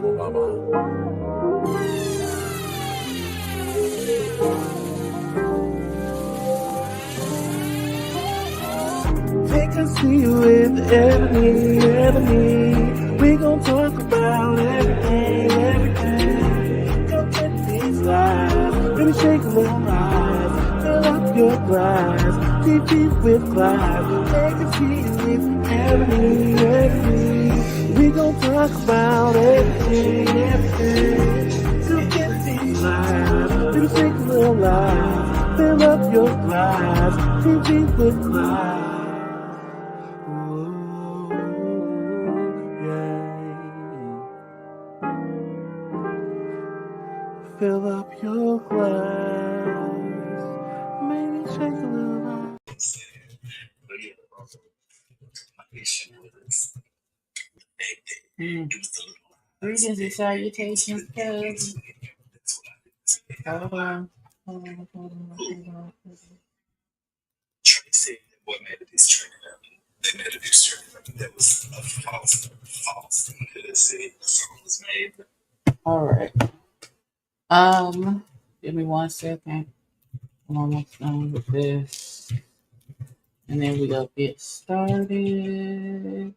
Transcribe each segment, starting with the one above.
my mama. Take a seat with Ebony. We gon' talk about everything. Come get these lives. Baby, shake a little eyes. Fill up your glass. Deep, deep with Clyde. Take a seat with Ebony. We gon' talk about everything. Come get these lives. Baby, shake a little eyes. Fill up your glass. Deep, deep with Clyde. Fill up your glass. Maybe shake a little light. Greetings and salutations, cuz. Hold on. Trey said that what made this trend they made a new trend that was a false. He could have said the song was made. All right. Give me 1 second. I'm almost done with this. And then we go get started.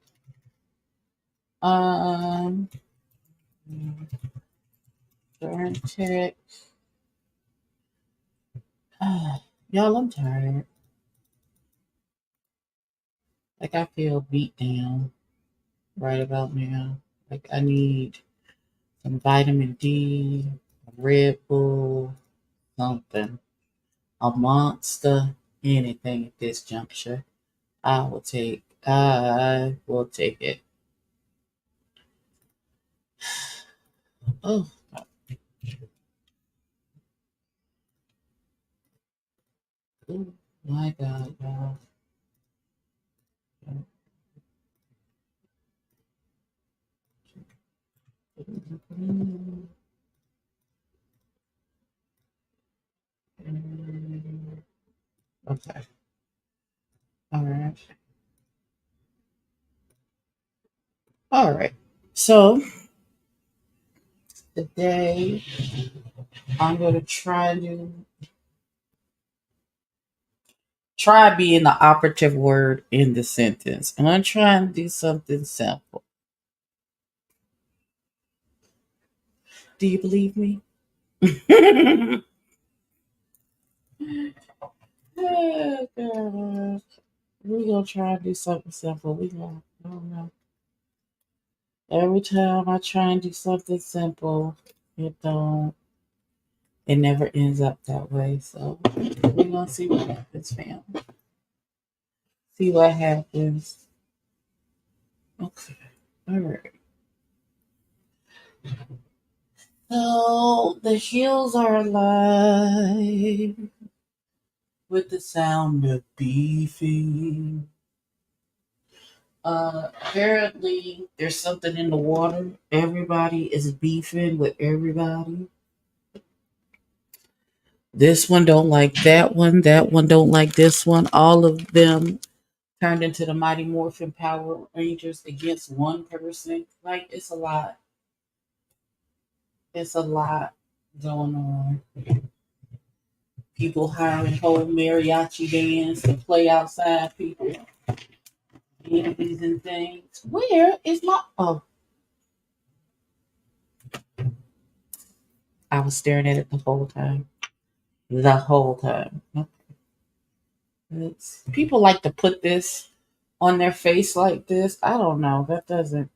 Darn check. Y'all, I'm tired. Like I feel beat down right about now. Like I need some vitamin D, a Red Bull, something, a Monster, anything at this juncture. I will take it. Oh, oh my God, y'all. Okay. All right. All right. So today I'm going to try being the operative word in the sentence. I'm going to try and do something simple. Do you believe me? Oh, God. We're going to try and do something simple. I don't know. Every time I try and do something simple, it don't. It never ends up that way. So we're gonna see what happens, fam. See what happens. Okay. All right. So the hills are alive with the sound of beefing. Apparently there's something in the water. Everybody is beefing with everybody. This one don't like that one. That one don't like this one. All of them turned into the Mighty Morphin Power Rangers against one person. Like it's a lot. It's a lot going on. People hiring whole mariachi bands to play outside people, enemies and things. Where is my I was staring at it the whole time. The whole time. People like to put this on their face like this. I don't know. That doesn't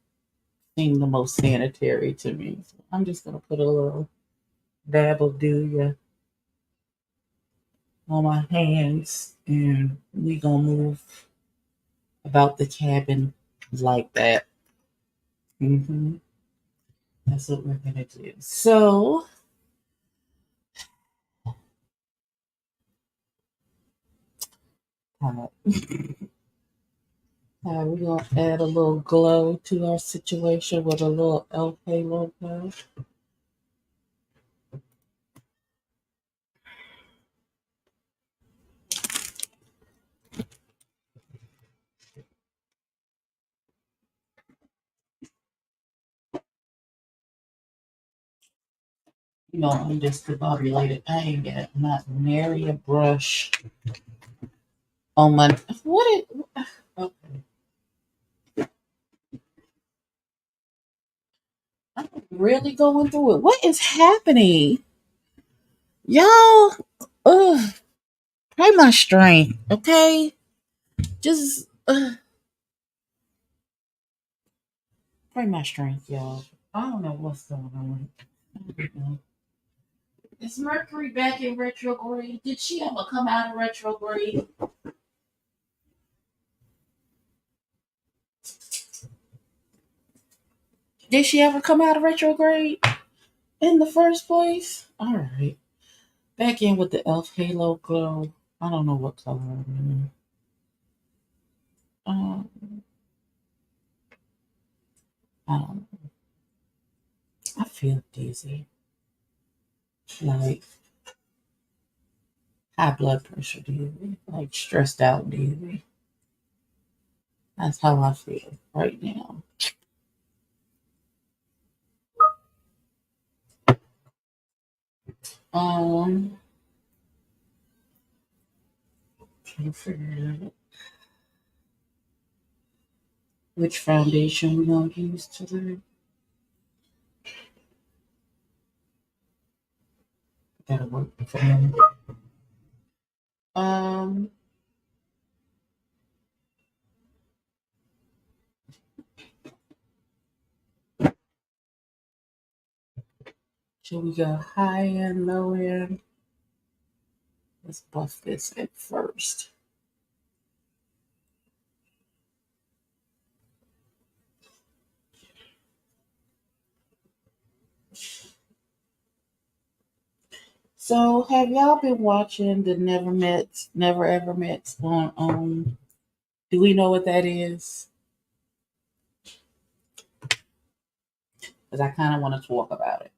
seem the most sanitary to me. So I'm just gonna put a little dab of do on my hands and we gonna move about the cabin like that. That's what we're gonna do. So we're gonna add a little glow to our situation with a little LK logo. I'm discombobulated. I ain't got not nary a brush on my. What it? Okay. I'm really going through it. What is happening? Y'all, ugh, pray my strength, okay? Just pray my strength, y'all. I don't know what's going on. I don't know. Is Mercury back in retrograde? Did she ever come out of retrograde? Did she ever come out of retrograde in the first place? All right. Back in with the elf halo glow. I don't know what color I'm in. Um, I don't know. I feel dizzy. Like high blood pressure dizzy. Like stressed out dizzy. That's how I feel right now. Um, trying to figure out which foundation we're gonna use today. Gotta work for me. Um, should we go high end, low end? Let's buff this at first. So, have y'all been watching the Never Ever Mets on? Do we know what that is? Because I kind of want to talk about it.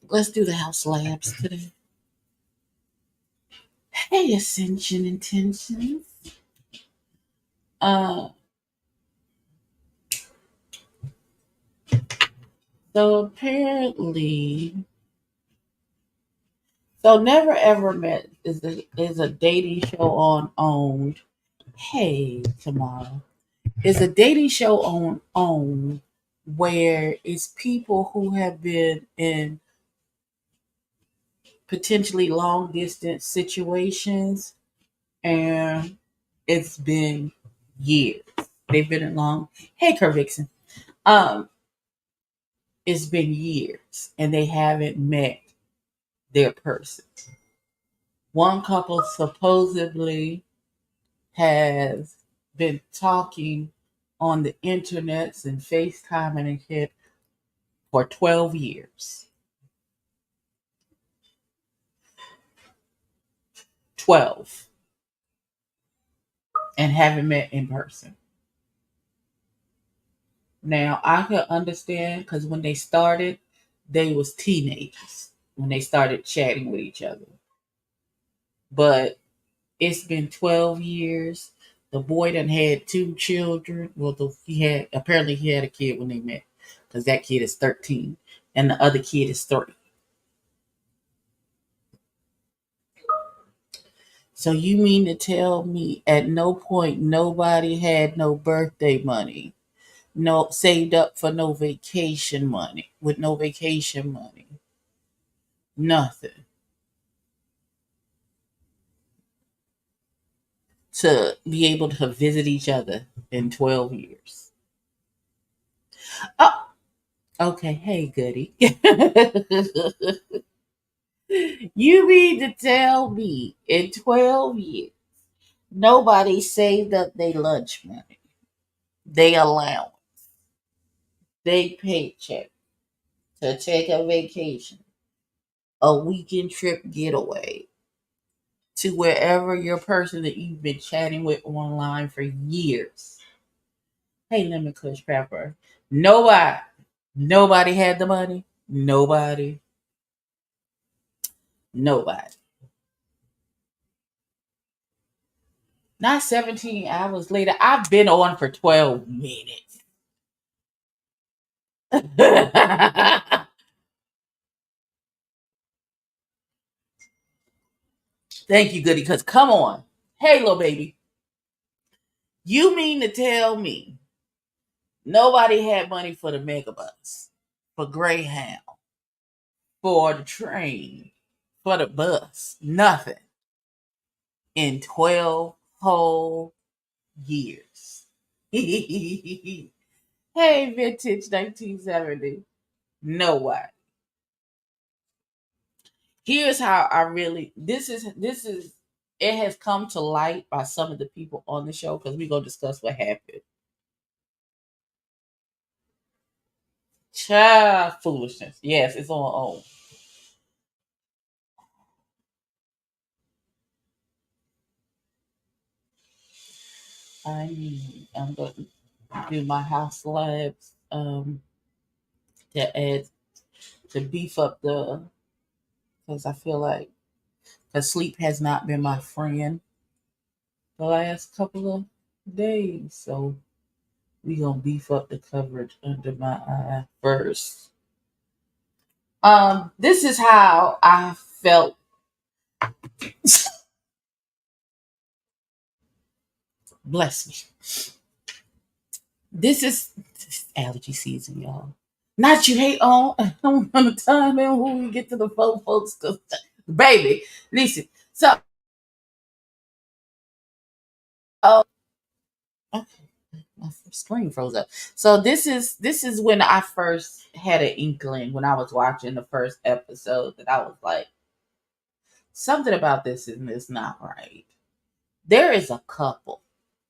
Let's do the house labs today. Hey, Ascension Intentions. Uh, so apparently, so Never Ever Met is a dating show on Owned. Hey, tomorrow is a dating show on Owned where it's people who have been in potentially long distance situations, and it's been years. They've been in long. Hey, Kurt Vixen. Um, it's been years, and they haven't met their person. One couple supposedly has been talking on the internets and FaceTime and shit for 12 years. 12. And haven't met in person. Now I could understand because when they started, they was teenagers when they started chatting with each other. But it's been 12 years. The boy done had two children. Well, he had a kid when they met because that kid is 13 and the other kid is 3. So you mean to tell me at no point nobody had no birthday money, no saved up for no vacation money, with no vacation money, nothing to be able to visit each other in 12 years. Oh, okay. Hey, goody. You mean to tell me in 12 years nobody saved up their lunch money, they allowance, they paycheck to take a vacation, a weekend trip getaway to wherever your person that you've been chatting with online for years. Hey, lemon kush pepper. Nobody had the money. Nobody. Nobody. Not 17 hours later. I've been on for 12 minutes. Thank you, Goody, because come on. Hey, little baby. You mean to tell me nobody had money for the megabus, for Greyhound, for the train, for the bus? Nothing. In 12 whole years. Hey, vintage 1970. No way. Here's how I really this is it has come to light by some of the people on the show because we're gonna discuss what happened. Child foolishness. Yes, it's on. I'm going to do my house labs to add to beef up the because I feel like the sleep has not been my friend the last couple of days. So we gonna beef up the coverage under my eye first. This is how I felt. Bless me. This is allergy season, y'all. Not you hate on. I don't want to time in when we get to the folks, cause baby, listen. So, oh, okay, my screen froze up. So this is when I first had an inkling when I was watching the first episode that I was like, something about this is not right. There is a couple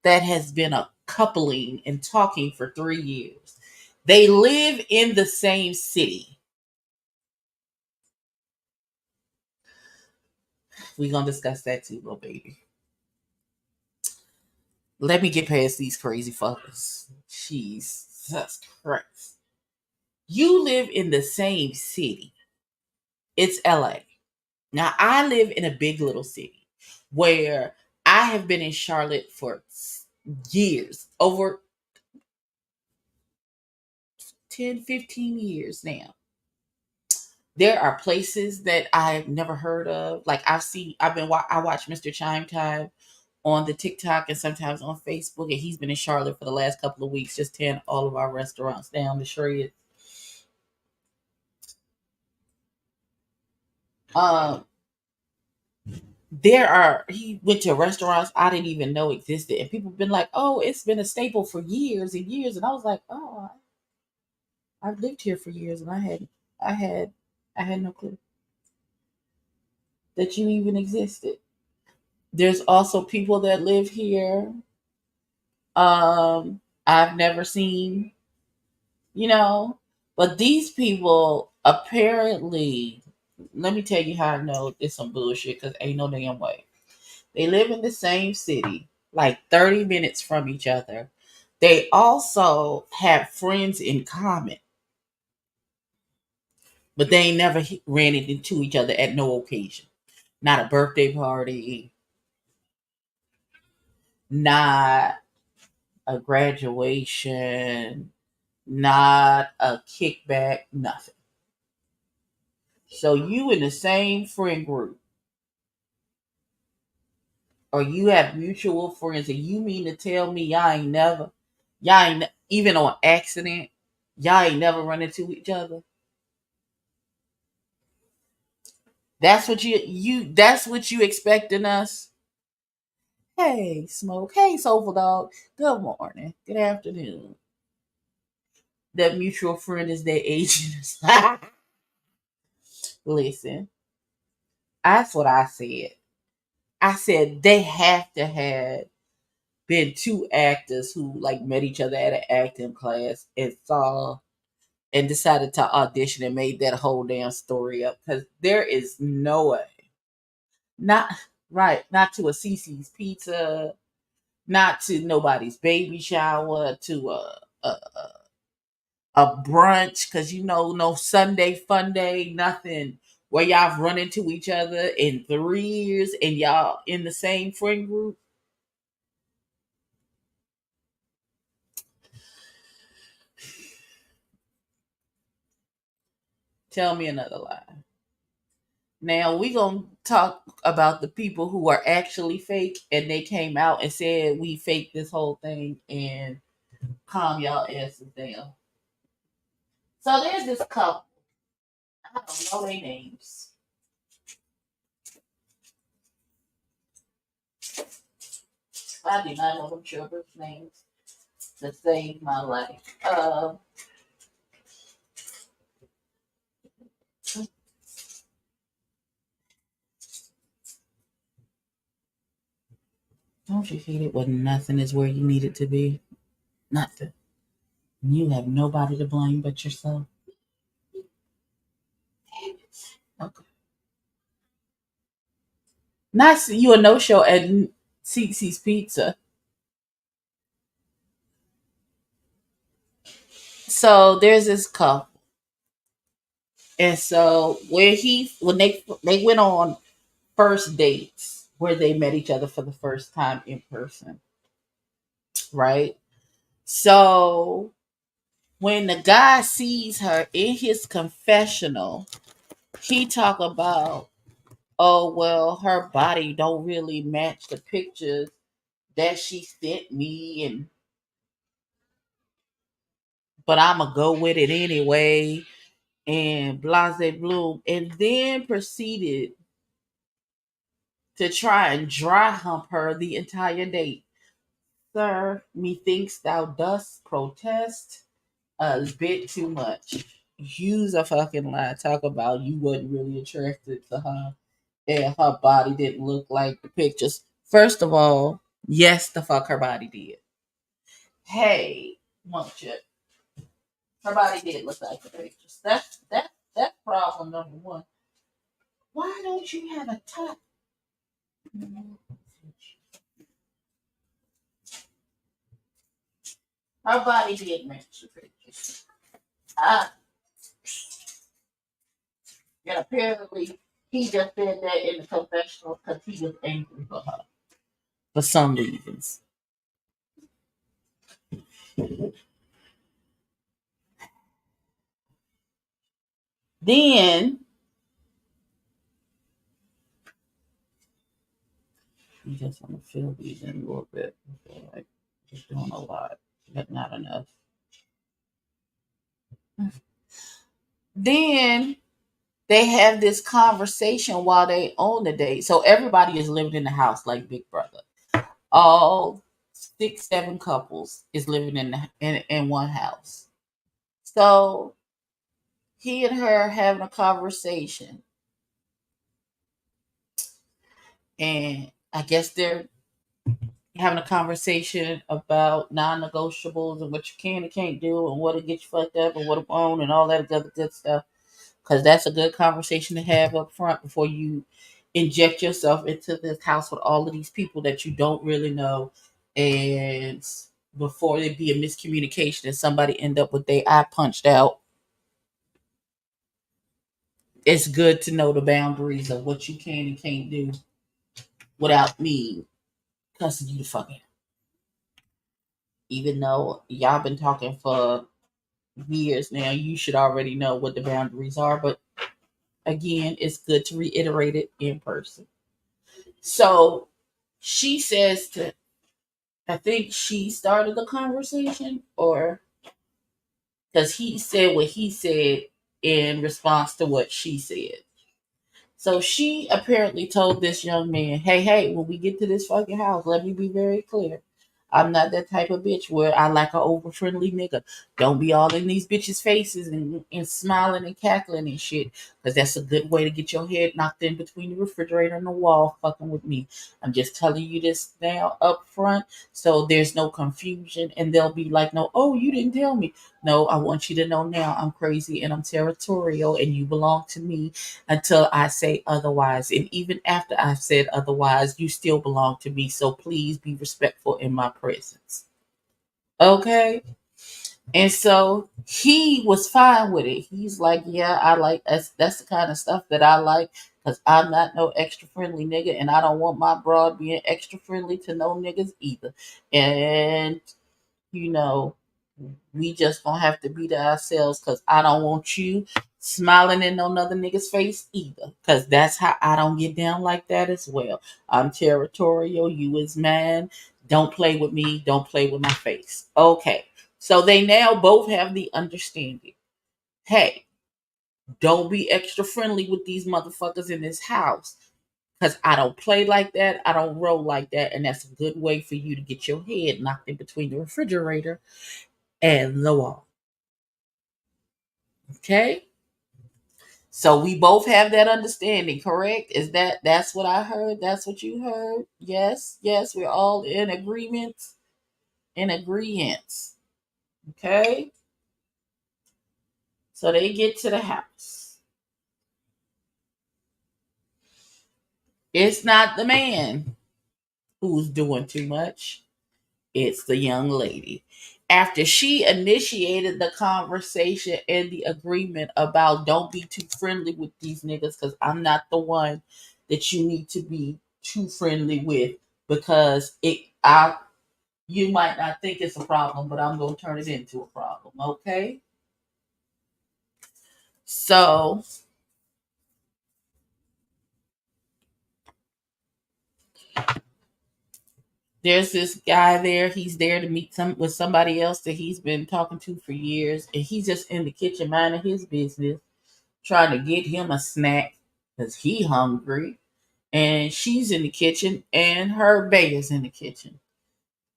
that has been a coupling and talking for 3 years. They live in the same city. We're gonna discuss that too, little baby. Let me get past these crazy fuckers. Jesus Christ. You live in the same city. It's LA. Now I live in a big little city where I have been in Charlotte for years, over 10, 15 years now. There are places that I've never heard of. Like I watch Mr. Chime Time on the TikTok and sometimes on Facebook, and he's been in Charlotte for the last couple of weeks, just tearing all of our restaurants down to shreds. Um, he went to restaurants I didn't even know existed, and people have been like, "Oh, it's been a staple for years and years," and I was like, "Oh, I've lived here for years, and I had, I had no clue that you even existed." There's also people that live here I've never seen, you know. But these people apparently, let me tell you how I know it's some bullshit because ain't no damn way. They live in the same city, like 30 minutes from each other. They also have friends in common, but they ain't never ran into each other at no occasion. Not a birthday party, not a graduation, not a kickback, nothing. So you in the same friend group, or you have mutual friends, and you mean to tell me y'all ain't even on accident, y'all ain't never run into each other? That's what that's what you expecting us? Hey, Smoke. Hey, Soulful Dog. Good morning. Good afternoon. That mutual friend is their agent. Listen, that's what I said. I said they have to have been two actors who like met each other at an acting class and saw and decided to audition and made that whole damn story up because there is no way. Not right, not to a Cece's Pizza, not to nobody's baby shower, to a brunch because no Sunday fun day, nothing. where y'all run into each other in 3 years and y'all in the same friend group? Tell me another lie. Now we gonna talk about the people who are actually fake and they came out and said we faked this whole thing and calm y'all asses down. So there's this couple. I don't know their names. I do not know them children's names to save my life. Don't you hate it when nothing is where you need it to be? Nothing. You have nobody to blame but yourself. Okay. Not see you a no show at Cece's Pizza. So there's this couple, and so when they went on first dates where they met each other for the first time in person, right? So when the guy sees her in his confessional, he talk about, oh well, her body don't really match the pictures that she sent me, and but I'ma go with it anyway, and blase bloom, and then proceeded to try and dry hump her the entire date. Sir, methinks thou dost protest a bit too much. Use a fucking lie. Talk about you wasn't really attracted to her and her body didn't look like the pictures. First of all, yes, the fuck her body did. Hey, won't you? Her body did look like the pictures. That's problem number one. Why don't you have a top? Her body did match the pictures. Ah, and apparently he just said that in the confessional because he was angry for her for some reasons. Then you just want to fill these in a little bit. I feel like just doing a lot, but not enough. Then they have this conversation while they own the date. So everybody is living in the house like Big Brother. All six, seven couples is living in one house. So he and her having a conversation, and I guess they're having a conversation about non-negotiables and what you can and can't do, and what to get you fucked up and what to own and all that other good stuff. Because that's a good conversation to have up front before you inject yourself into this house with all of these people that you don't really know, and before there be a miscommunication and somebody end up with their eye punched out. It's good to know the boundaries of what you can and can't do without me cussing you the fuck out. Even though y'all been talking for years now, you should already know what the boundaries are. But again, it's good to reiterate it in person. So she says to, I think she started the conversation, or because he said what he said in response to what she said. So she apparently told this young man, hey, when we get to this fucking house, let me be very clear. I'm not that type of bitch where I like a over friendly nigga. Don't be all in these bitches' faces and smiling and cackling and shit. Because that's a good way to get your head knocked in between the refrigerator and the wall fucking with me. I'm just telling you this now up front so there's no confusion and they'll be like, no, oh, you didn't tell me. No, I want you to know now I'm crazy and I'm territorial and you belong to me until I say otherwise. And even after I've said otherwise, you still belong to me. So please be respectful in my presence. Okay? And so he was fine with it. He's like, yeah, I like that's the kind of stuff that I like because I'm not no extra friendly nigga, and I don't want my broad being extra friendly to no niggas either. And you know, we just gonna have to be to ourselves because I don't want you smiling in no other nigga's face either. Cause that's how I don't get down like that as well. I'm territorial, you is mine. Don't play with me, don't play with my face. Okay. So they now both have the understanding. Hey, don't be extra friendly with these motherfuckers in this house. Cause I don't play like that. I don't roll like that. And that's a good way for you to get your head knocked in between the refrigerator and the wall. Okay. So we both have that understanding, correct? Is that's what I heard? That's what you heard? Yes, yes, we're all in agreement. In agreement. Okay. So they get to the house. It's not the man who's doing too much. It's the young lady. After she initiated the conversation and the agreement about don't be too friendly with these niggas because I'm not the one that you need to be too friendly with because it I you might not think it's a problem, but I'm gonna turn it into a problem. Okay. So there's this guy there. He's there to meet somebody else that he's been talking to for years, and he's just in the kitchen minding his business trying to get him a snack because he hungry. And she's in the kitchen and her bae is in the kitchen.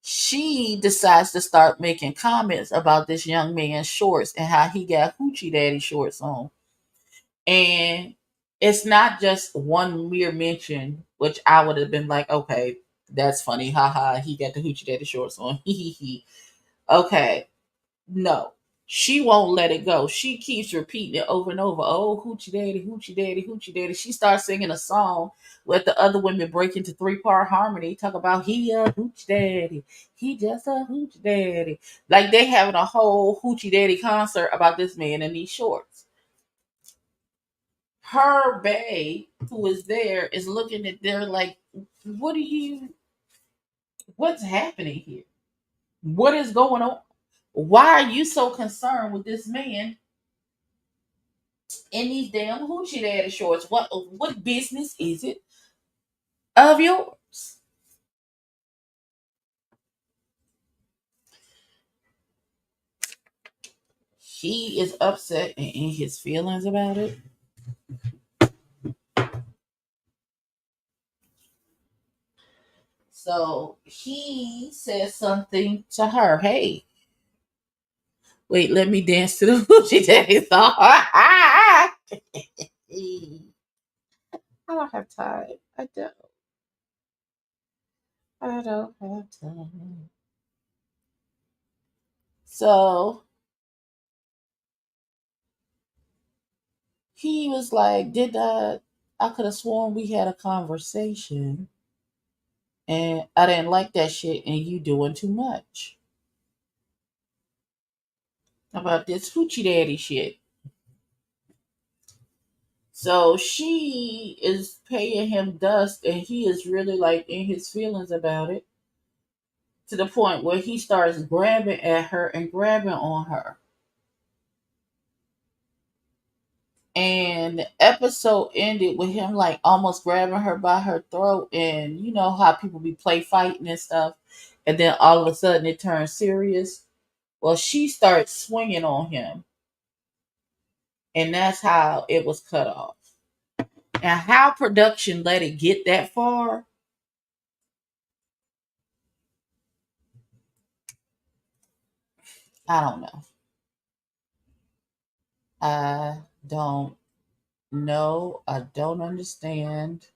She decides to start making comments about this young man's shorts and how he got hoochie daddy shorts on. And it's not just one mere mention, which I would have been like, okay, that's funny. Haha, he got the hoochie daddy shorts on. Hee hee hee. Okay. No, she won't let it go. She keeps repeating it over and over. Oh, hoochie daddy, hoochie daddy, hoochie daddy. She starts singing a song with the other women break into three-part harmony. Talk about he a hoochie daddy. He just a hoochie daddy. Like they having a whole hoochie daddy concert about this man in these shorts. Her bae, who is there, is looking at there like, what are you, what's happening here? What is going on? Why are you so concerned with this man in these damn hoochie daddy shorts? What business is it of yours? He is upset and in his feelings about it. So he says something to her. Hey, wait, let me dance to the hoochie daddy song. I don't have time. I don't. I don't have time. So he was like, did I could have sworn we had a conversation and I didn't like that shit and you doing too much about this hoochie daddy shit. So she is paying him dust and he is really like in his feelings about it to the point where he starts grabbing at her and grabbing on her. And the episode ended with him like almost grabbing her by her throat, and you know how people be play fighting and stuff, and then all of a sudden it turns serious. Well, she starts swinging on him, and that's how it was cut off. And how production let it get that far, I don't know. I don't know. I don't understand.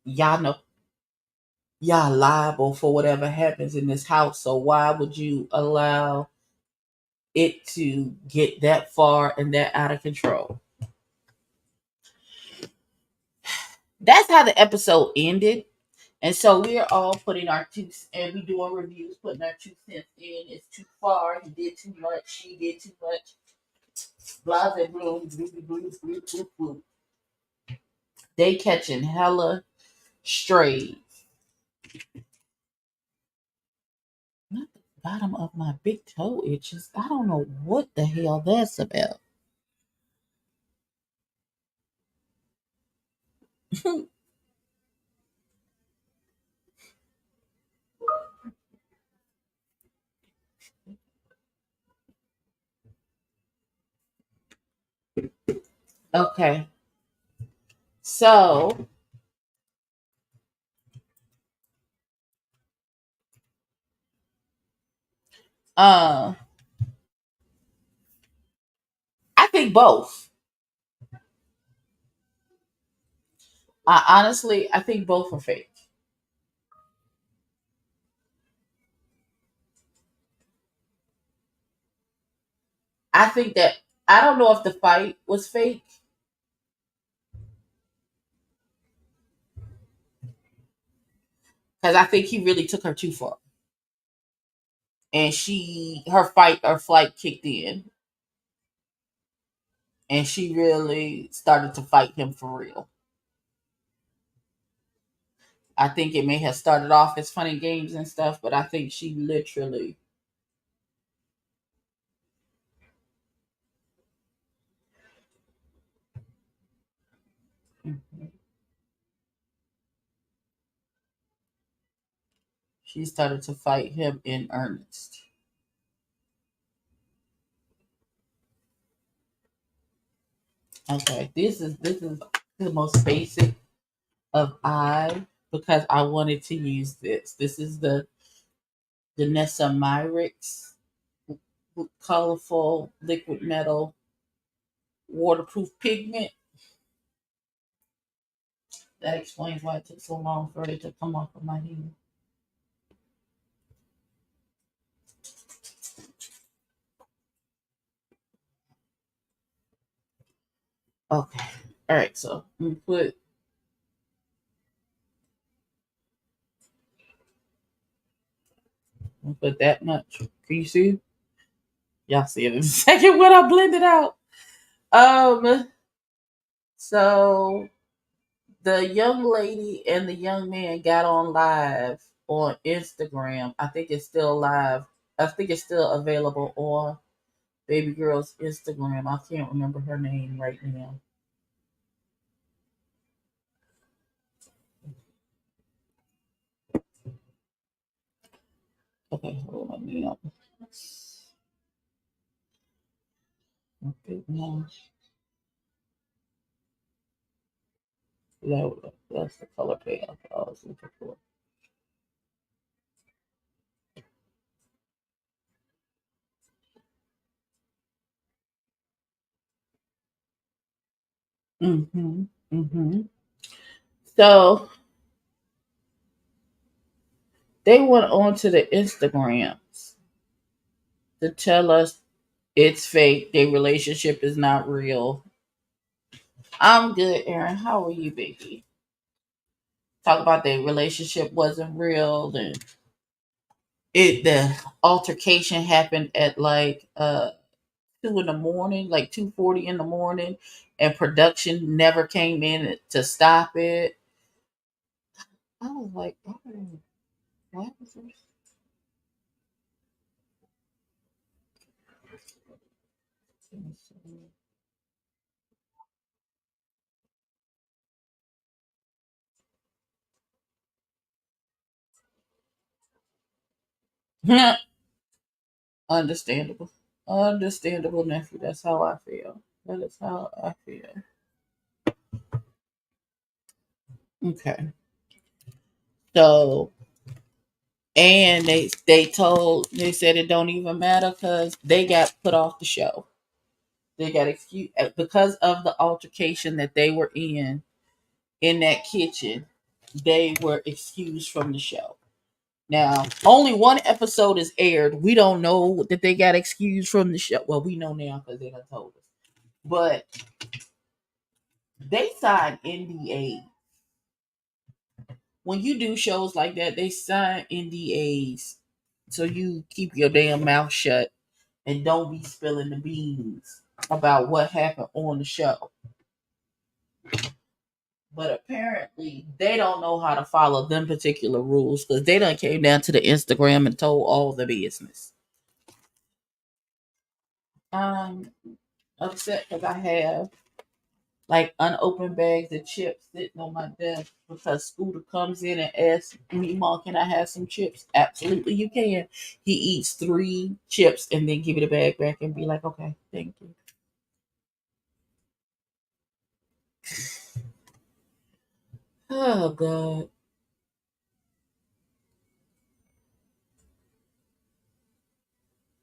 Y'all know y'all liable for whatever happens in this house. So why would you allow it to get that far and that out of control? That's how the episode ended. And so we're all putting our and we doing reviews, putting our 2 cents in. It's too far. He did too much. She did too much. Blah, blah, blah, blah, blah, blah, blah, blah. They catching hella strays. Not the bottom of my big toe itches. I don't know what the hell that's about. Okay. So, uh, I think both. I think both are fake. I think that I don't know if the fight was fake because I think he really took her too far, and her fight or flight kicked in, and she really started to fight him for real. I think it may have started off as funny games and stuff, but I think she literally she started to fight him in earnest. Okay, this is the most basic of I because I wanted to use this. This is the Nessa Myrix colorful liquid metal waterproof pigment. That explains why it took so long for it to come off of my hand. Okay. All right. So I'm put that much. Can you see? Y'all see it in a second when I blend it out. Um. So the young lady and the young man got on live on Instagram. I think it's still live. I think it's still available on Baby Girl's Instagram. I can't remember her name right now. Okay, hold on. Okay, no, that's the color payoff I was looking for. Mm-hmm. Mm-hmm. So they went on to the Instagrams to tell us it's fake. Their relationship is not real. I'm good, Aaron. How are you, baby? Talk about their relationship wasn't real. The altercation happened at like 2 in the morning, like 2:40 in the morning, and production never came in to stop it. I was like, oh, what was this? Understandable. Understandable, nephew. That's how I feel. That is how I feel. Okay. So, and they said it don't even matter because they got put off the show. They got excused because of the altercation that they were in that kitchen. They were excused from the show. Now, only one episode is aired. We don't know that they got excused from the show. Well, we know now because they done told us. But they signed NDA when you do shows like that, they sign NDAs, so you keep your damn mouth shut and don't be spilling the beans about what happened on the show. But apparently, they don't know how to follow them particular rules because they done came down to the Instagram and told all the business. I'm upset because I have like unopened bags of chips sitting on my desk because Scooter comes in and asks me, "Mom, can I have some chips?" Absolutely, you can. He eats 3 chips and then give me the bag back and be like, "Okay, thank you." Oh God.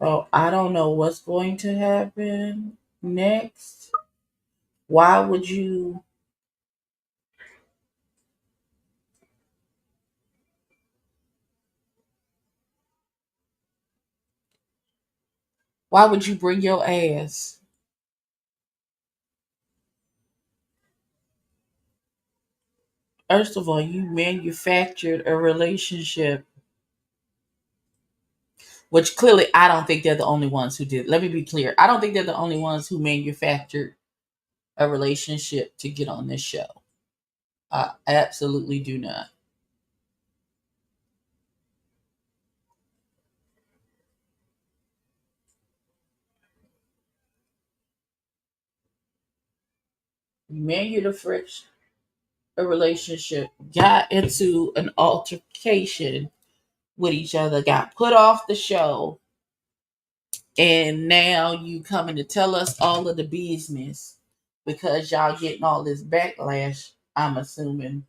Oh, I don't know what's going to happen next. Why would you? Why would you bring your ass? First of all, you manufactured a relationship, which clearly I don't think they're the only ones who did. Let me be clear. I don't think they're the only ones who manufactured a relationship to get on this show. I absolutely do not. You manufactured a relationship, got into an altercation with each other, got put off the show, and now you coming to tell us all of the business because y'all getting all this backlash, I'm assuming,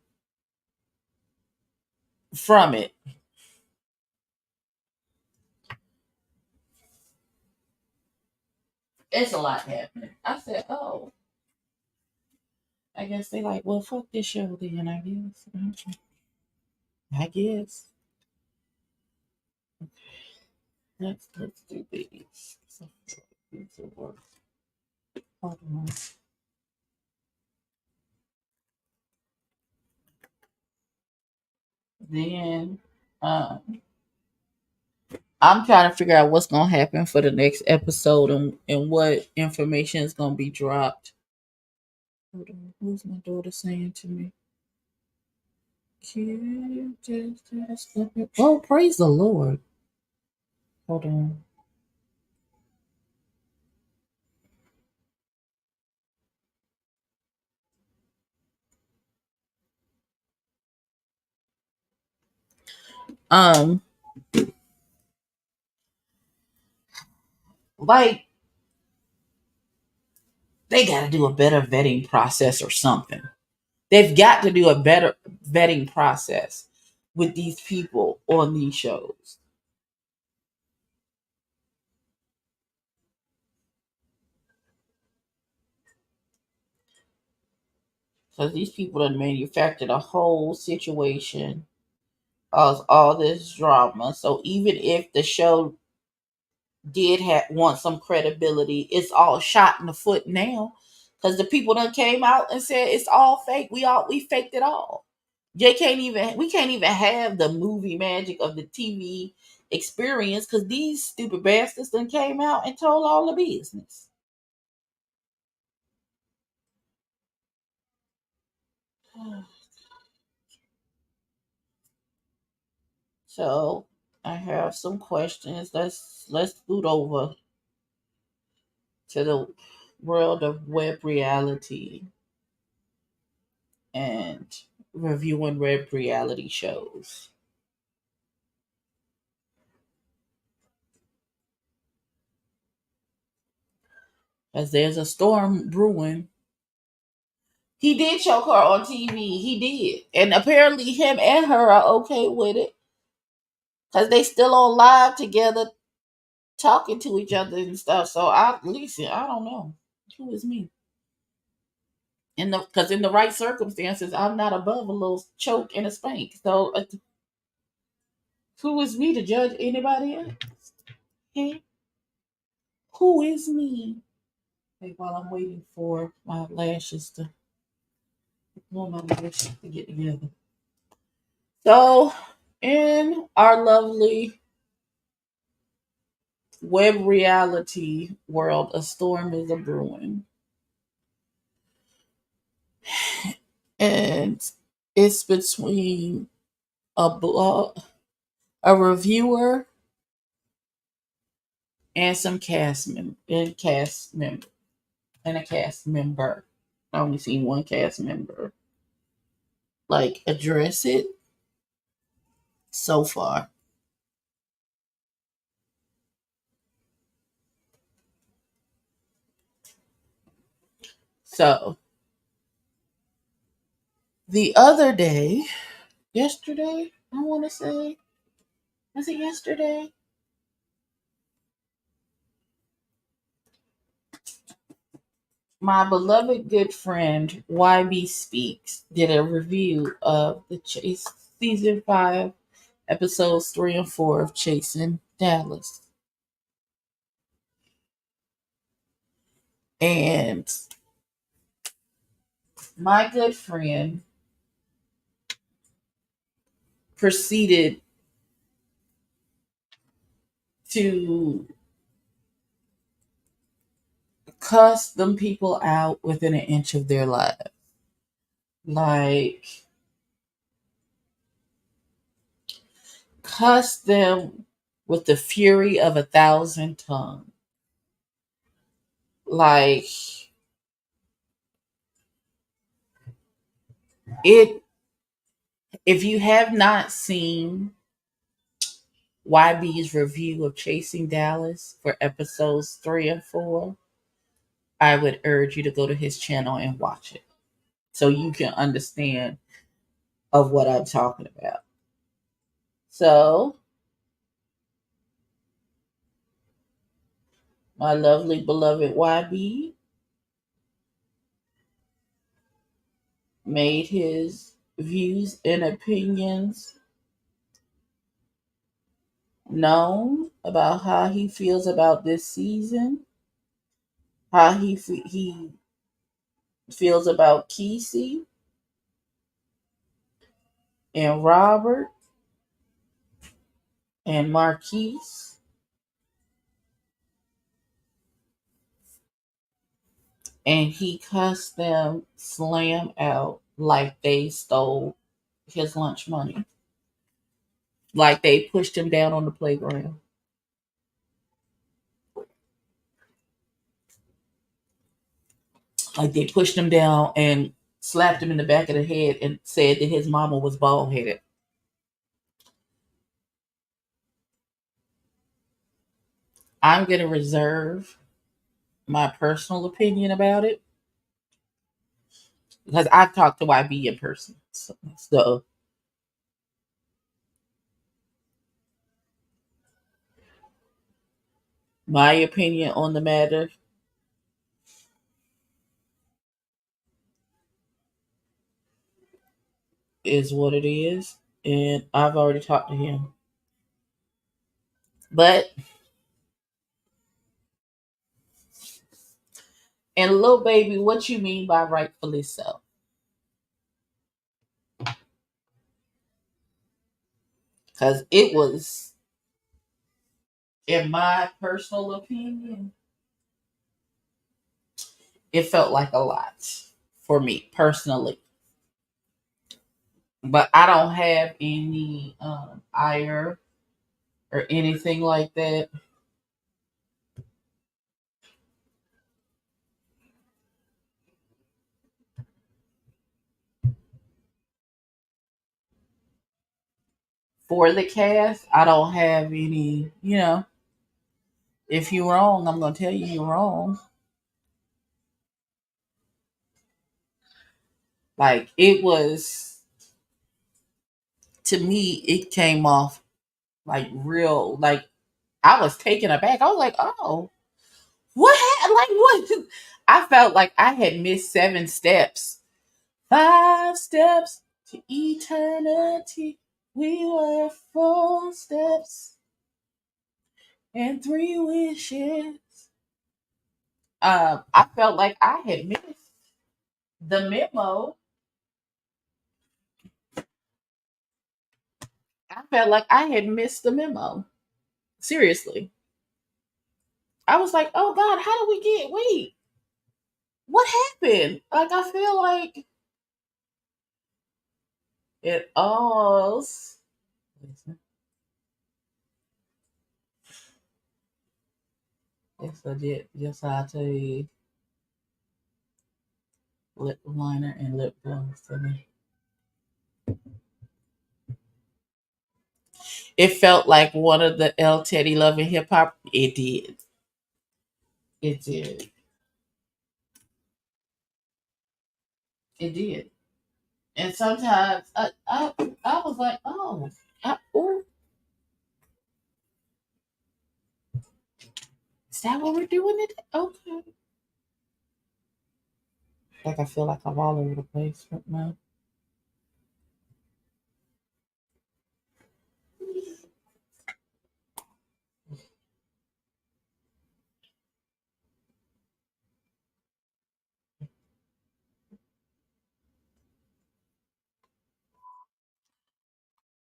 from it. It's a lot happening. I said, oh, I guess they like, well, fuck this show then, I guess. Okay. I guess. Let's do these. So, these will work. Hold on. Then I'm trying to figure out what's gonna happen for the next episode and what information is gonna be dropped. Hold on. Who's my daughter saying to me? Oh, praise the Lord. Hold on. Um, like they gotta do a better vetting process or something. They've got to do a better vetting process with these people on these shows. Because these people have manufactured a whole situation of all this drama. So even if the show did want some credibility, it's all shot in the foot now. Because the people that came out and said it's all fake. We faked it all. We can't even have the movie magic of the TV experience because these stupid bastards then came out and told all the business. So I have some questions. Let's scoot over to the world of web reality and reviewing web reality shows. As there's a storm brewing. He did choke her on TV. He did. And apparently him and her are okay with it. Because they still on live together talking to each other and stuff. So I listen, I don't know. Who is me? In the right circumstances, I'm not above a little choke and a spank. So who is me to judge anybody else? Okay? Who is me? Okay, while I'm waiting for my lashes to get together. So, in our lovely web reality world, a storm is a brewing. And it's between a reviewer and some cast member and a cast member. I only seen one cast member like address it so far. So the other day, yesterday, I want to say, was it yesterday? My beloved good friend YB Speaks did a review of the Chase season 5, episodes 3 and 4 of Chasing Dallas. And my good friend proceeded to cuss them people out within an inch of their life. Like, cuss them with the fury of 1,000 tongues. Like, it, if you have not seen YB's review of Chasing Dallas for episodes 3 and 4, I would urge you to go to his channel and watch it so you can understand of what I'm talking about. So, my lovely beloved YB made his views and opinions known about how he feels about this season, how he feels about Kesey and Robert and Marquise, and he cussed them slam out like they stole his lunch money, like they pushed him down on the playground, like they pushed him down and slapped him in the back of the head and said that his mama was bald headed. I'm going to reserve my personal opinion about it because I've talked to YB in person. So my opinion on the matter is what it is, and I've already talked to him. But and little baby, what you mean by rightfully so? Because it was, in my personal opinion, it felt like a lot for me personally. But I don't have any ire or anything like that for the cast. I don't have any, if you're wrong, I'm going to tell you you're wrong. Like, it was, to me, it came off like real, like I was taken aback. I was like, oh, what happened? Like, what? I felt like I had missed 7 steps, 5 steps to eternity. We were 4 steps and 3 wishes. I felt like I had missed the memo felt like I had missed the memo. Seriously. I was like, oh God, how did we get, wait, what happened? Like, I feel like it all. It's legit. Just how I tell you, lip liner and lip gloss. It felt like one of the L Teddy Love and Hip Hop. It did. It did. It did. And sometimes I was like, oh, ooh, is that what we're doing today? Okay. Like I feel like I'm all over the place right now.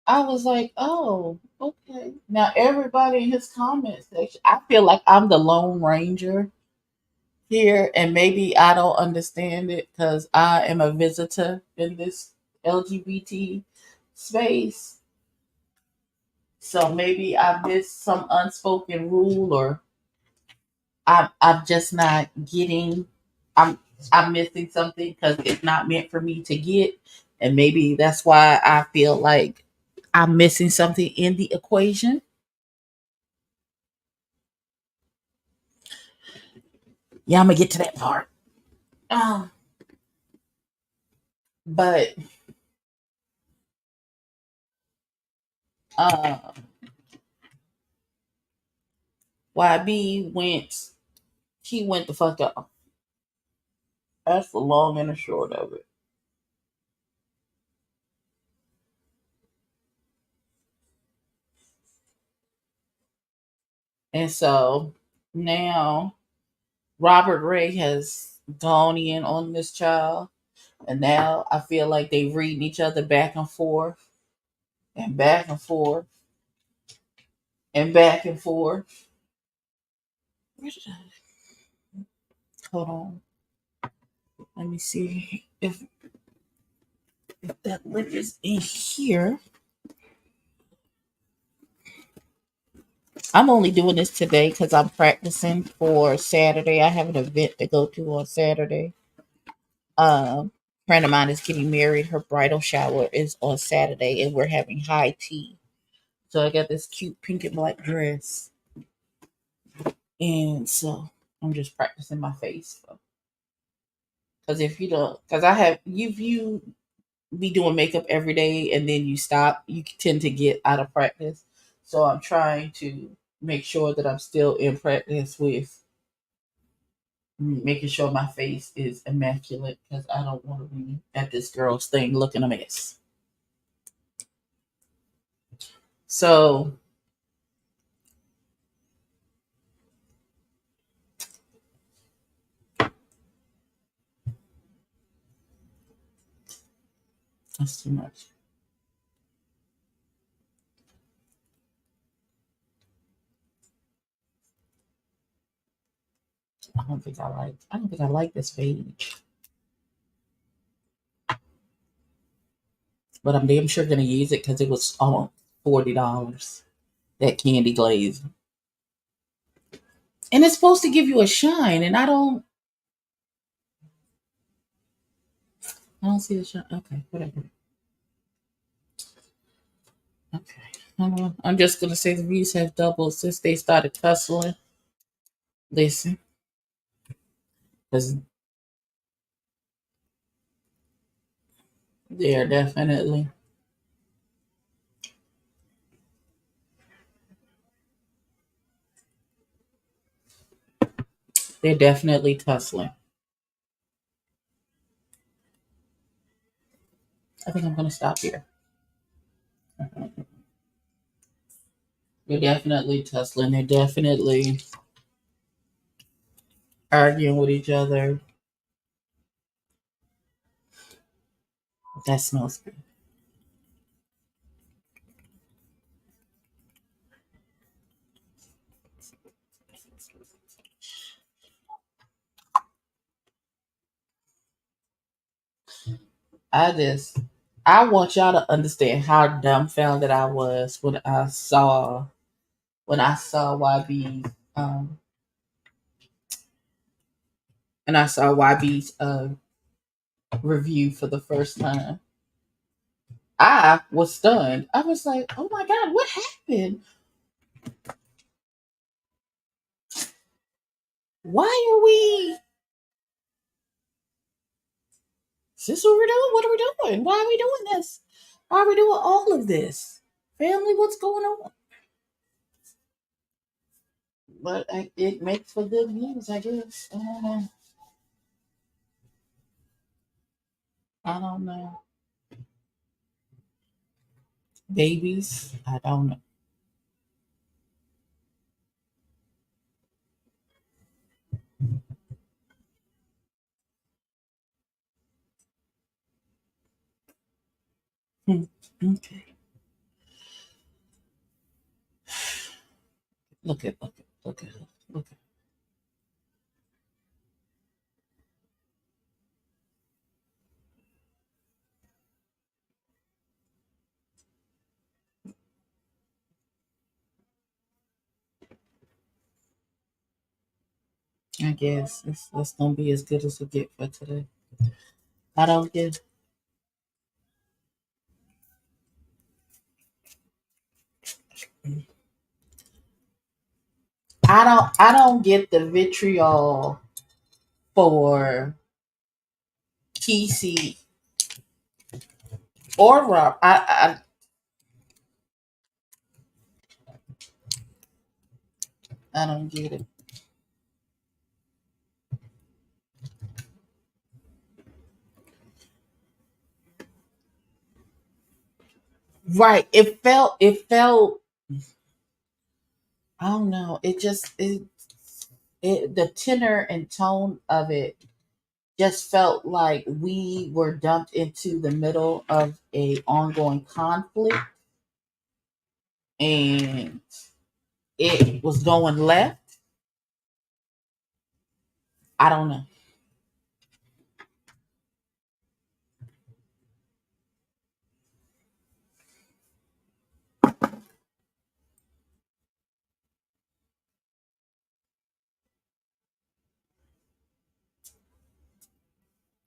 I was like, oh, okay. Now everybody in his comment section, I feel like I'm the Lone Ranger here, and maybe I don't understand it because I am a visitor in this LGBT space. So maybe I missed some unspoken rule, or I'm just not getting. I'm I'm missing something because it's not meant for me to get, and maybe that's why I feel like I'm missing something in the equation. Yeah, I'm gonna get to that part. Um, but uh, YB went. He went the fuck up. That's the long and the short of it. And so now Robert Ray has gone in on this child, and now I feel like they reading each other back and forth and back and forth and back and forth. Where did I hold on? Let me see if that link is in here. I'm only doing this today because I'm practicing for Saturday. I have an event to go to on Saturday. Um, Friend of mine is getting married. Her bridal shower is on Saturday, and we're having high tea. So I got this cute pink and black dress, and so I'm just practicing my face. Because if you don't, because I have you be doing makeup every day and then you stop, you tend to get out of practice. So I'm trying to make sure that I'm still in practice with making sure my face is immaculate because I don't want to be at this girl's thing looking a mess. So that's too much. I don't think I like this page. But I'm damn sure gonna use it because it was almost $40. That candy glaze. And it's supposed to give you a shine, and I don't see the shine. Okay, whatever. Okay. I'm just gonna say the views have doubled since they started tussling. Listen, because they're definitely tussling. I think I'm gonna stop here. They're definitely tussling. They're definitely arguing with each other. That smells good. I just I want y'all to understand how dumbfounded I was when I saw um YB's review for the first time. I was stunned. I was like, "Oh my god, what happened? Why are we? Is this what we're doing? What are we doing? Why are we doing this? Why are we doing all of this? Family, what's going on?" But it makes for good news, I guess. I don't know. I don't know. Babies, I don't know. Hmm. Okay. Look at. I guess it's gonna be as good as we get for today. I don't get. I don't get the vitriol for Kesey or Rob. I don't get it. Right. It felt I don't know. It the tenor and tone of it just felt like we were dumped into the middle of a ongoing conflict and it was going left. I don't know.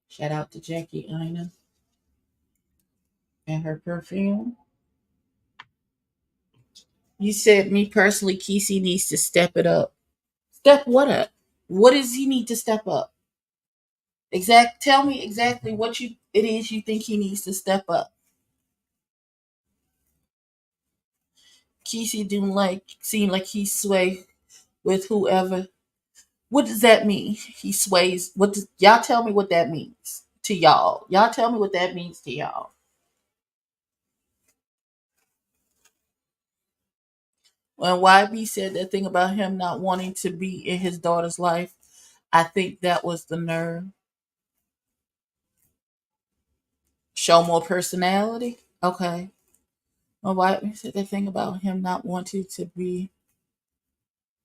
Shout out to Jackie Ina and her perfume. You said me personally, Kesey needs to step it up. Step what up? What does he need to step up? Tell me exactly what you it is you think he needs to step up. Kesey didn't seem like he sway with whoever. What does that mean? He sways. Y'all tell me what that means to y'all? Y'all tell me what that means to y'all. When YB said that thing about him not wanting to be in his daughter's life, I think that was the nerve. Show more personality. Okay. When YB said that thing about him not wanting to be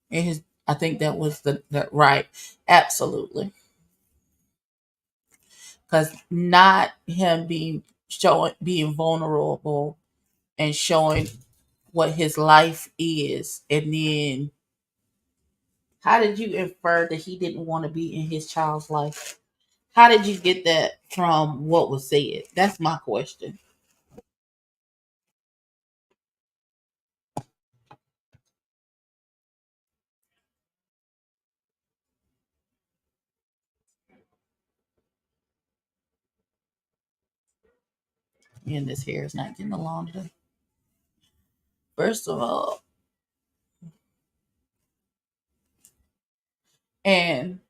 in his, I think that was the right. Absolutely. Because not him being vulnerable and showing what his life is, and then how did you infer that he didn't want to be in his child's life? How did you get that from what was said? That's my question. And this hair is not getting along today. First of all, and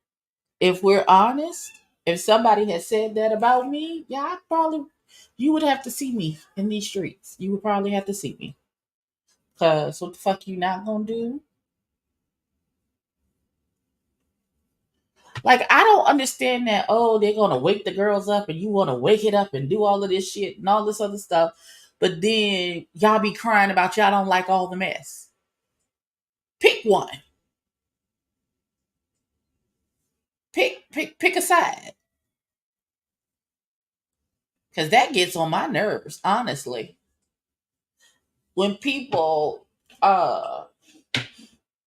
if we're honest, if somebody had said that about me, yeah, I probably you would have to see me in these streets. You would probably have to see me. Cause what the fuck you not gonna do? Like I don't understand that. Oh, they're gonna wake the girls up, and you want to wake it up and do all of this shit and all this other stuff, but then y'all be crying about y'all don't like all the mess. Pick one. Pick a side. Because that gets on my nerves, honestly. When people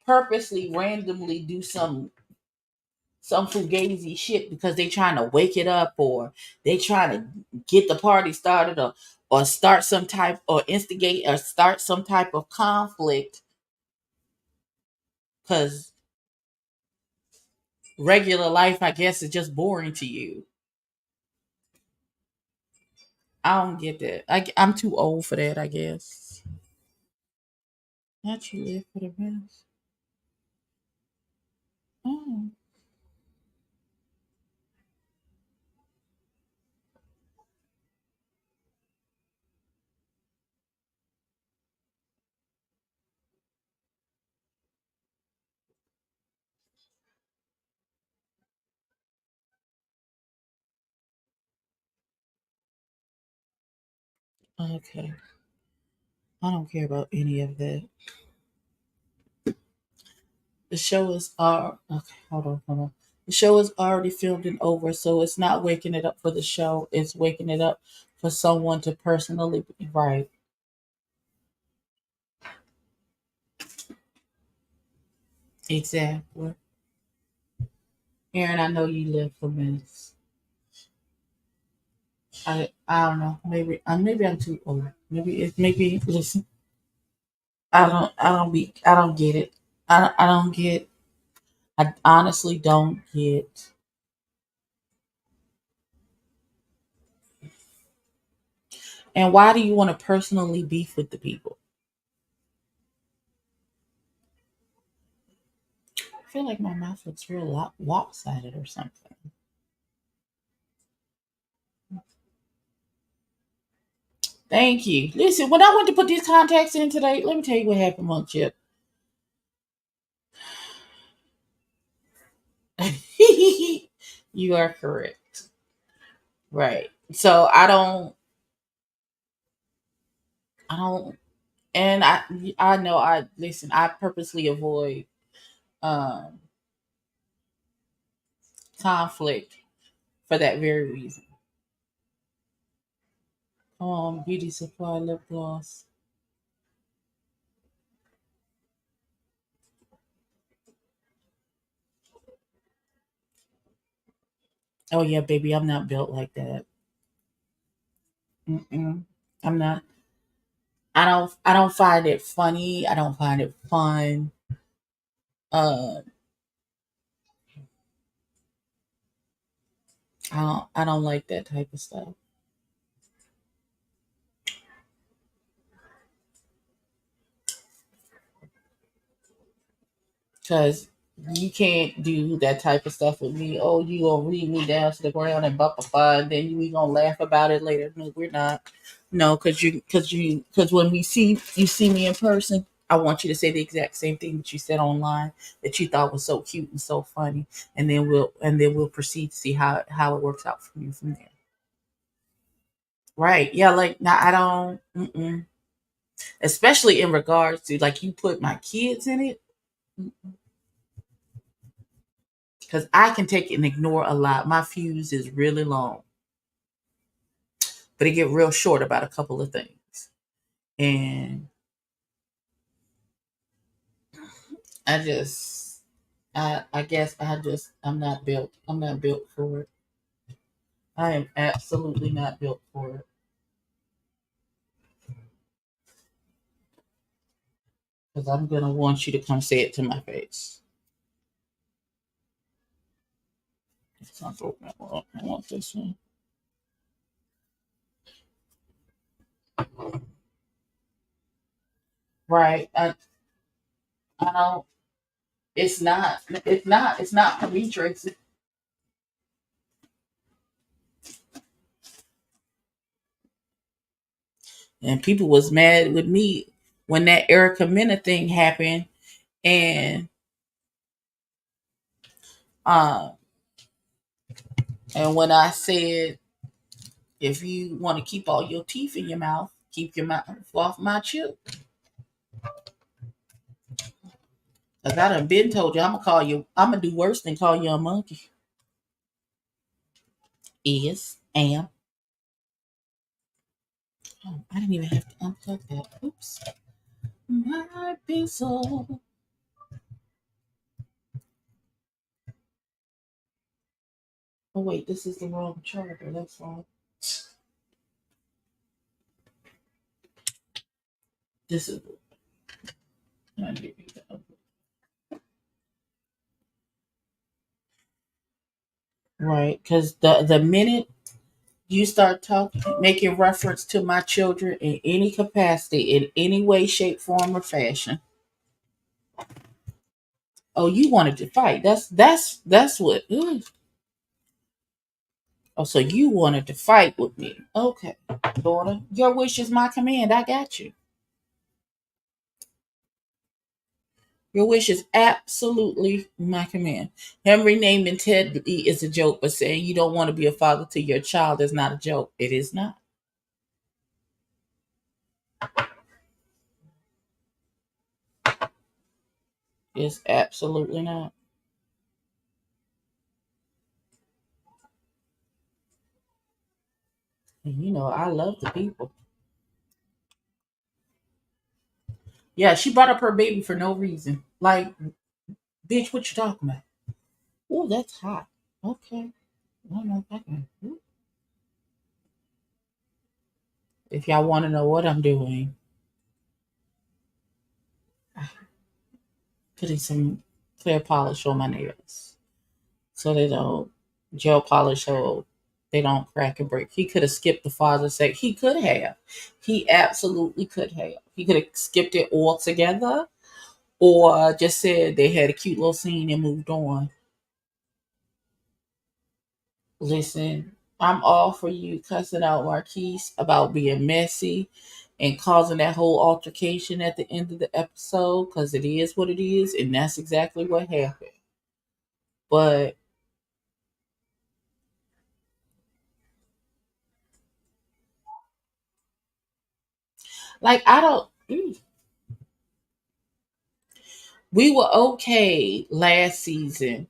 purposely randomly do some fugazi shit because they trying to wake it up, or they trying to get the party started, or start some type, or instigate or start some type of conflict because regular life, I guess, is just boring to you. I don't get that. I'm too old for that, I guess. Not you live for the rest. Oh, okay. I don't care about any of that. The show is okay. Hold on. The show is already filmed and over, so it's not waking it up for the show. It's waking it up for someone to personally right. Exactly. Aaron, I know you live for minutes. I don't know. Maybe I'm too old. Maybe listen. I don't get it. I don't get. I honestly don't get. And why do you want to personally beef with the people? I feel like my mouth looks real lopsided or something. Thank you. Listen, when I went to put these contacts in today, let me tell you what happened, Monk Chip. You are correct. Right. So I don't, and I know I listen. I purposely avoid um conflict for that very reason. Beauty supply lip gloss. Oh yeah, baby, I'm not built like that. Mm-mm. I'm not. I don't find it funny. I don't find it fun. Uh, I don't like that type of stuff. Because you can't do that type of stuff with me. Oh, you gonna read me down to the ground and bump a fire, and then we gonna laugh about it later. No, we're not. No, because when we see me in person, I want you to say the exact same thing that you said online that you thought was so cute and so funny, and then we'll proceed to see how it works out for you from there. Right? Yeah. Like now, I don't. Mm-mm. Especially in regards to like you put my kids in it, because I can take and ignore a lot. My fuse is really long, but it get real short about a couple of things. And I just, I guess I'm not built for it. I am absolutely not built for it because I'm gonna want you to come say it to my face. It's not broken. I want this one. Right. I don't. It's not. It's not. It's not for me, Tracy. And people was mad with me when that Erica Mena thing happened, and um, and when I said, if you want to keep all your teeth in your mouth, keep your mouth off my chip. Cause I done been told you, I'm gonna do worse than call you a monkey. Is, am. Oh, I didn't even have to unplug that. Oops. My pencil. Oh wait, this is the wrong charger. That's why. This is. I need to unplug. Right, because the minute you start talking, making reference to my children in any capacity, in any way, shape, form, or fashion. Oh, you wanted to fight. That's what. Ugh. Oh, so you wanted to fight with me. Okay, daughter. Your wish is my command. I got you. Your wish is absolutely my command. Him renaming Ted Lee is a joke, but saying you don't want to be a father to your child is not a joke. It is not. It's absolutely not. And you know, I love the people. Yeah, she brought up her baby for no reason. Like, bitch, what you talking about? Oh, that's hot. Okay. I don't know if I can. Ooh. If y'all want to know what I'm doing, putting some clear polish on my nails so they don't gel polish so they don't crack and break. He could have skipped the father's sake. He could have. He absolutely could have. He could have skipped it altogether or just said they had a cute little scene and moved on. Listen, I'm all for you cussing out Marquise about being messy and causing that whole altercation at the end of the episode because it is what it is, and that's exactly what happened. But like, I don't. We were okay last season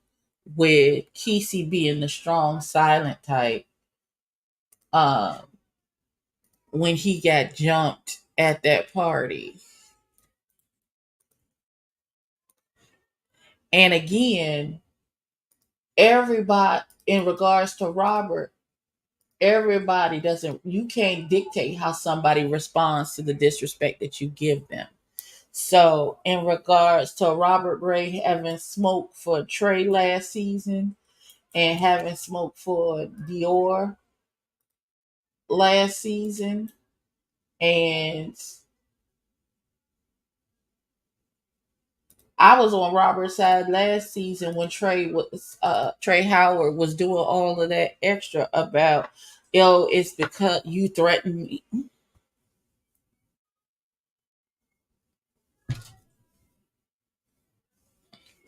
with Kesey being the strong, silent type. Um, when he got jumped at that party, and again, everybody in regards to Robert, everybody doesn't. You can't dictate how somebody responds to the disrespect that you give them. So, in regards to Robert Ray having smoked for Trey last season and having smoked for Dior last season, and I was on Robert's side last season when Trey Howard was doing all of that extra about, yo, it's because you threatened me.